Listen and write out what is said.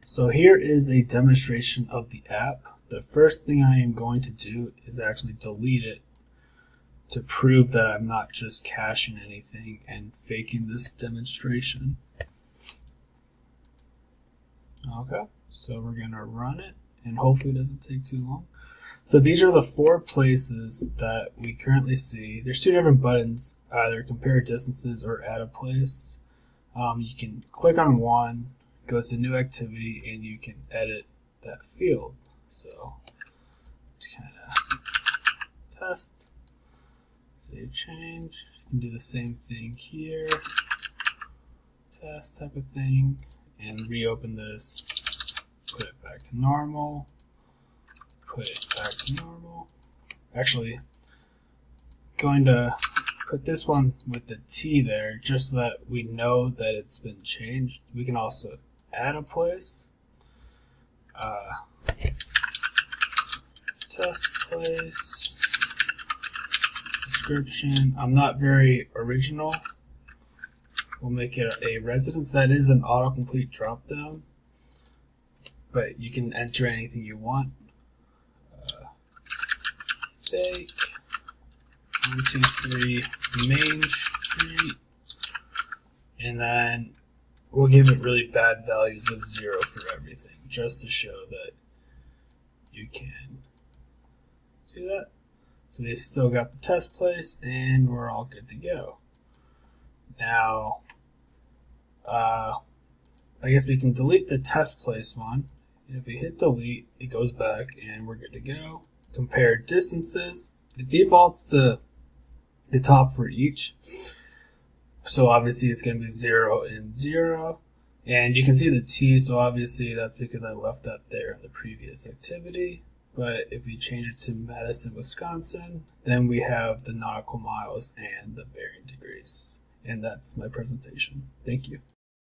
So here is a demonstration of the app. The first thing I am going to do is actually delete it to prove that I'm not just caching anything and faking this demonstration. Okay, so we're gonna run it and hopefully it doesn't take too long. So these are the 4 places that we currently see. There's 2 different buttons, either compare distances or add a place. You can click on one, go to new activity, and you can edit that field. So to kind of test, save change. You can do the same thing here, test type of thing, and reopen this, put it back to normal, put it back to normal. Actually, going to put this one with the T there just so that we know that it's been changed. We can also add a place, test place, description. I'm not very original. We'll make it a residence. That is an autocomplete dropdown, but you can enter anything you want. Fake 123 Main Street, and then we'll give it really bad values of 0 for everything, just to show that you can do that. So they still got the test place, and we're all good to go. Now, I guess we can delete the test place one. If we hit delete, it goes back, and we're good to go. Compare distances. It defaults to the top for each. So obviously it's going to be 0 and 0. And you can see the T, so obviously that's because I left that there in the previous activity. But if we change it to Madison, Wisconsin, then we have the nautical miles and the bearing degrees. And that's my presentation. Thank you.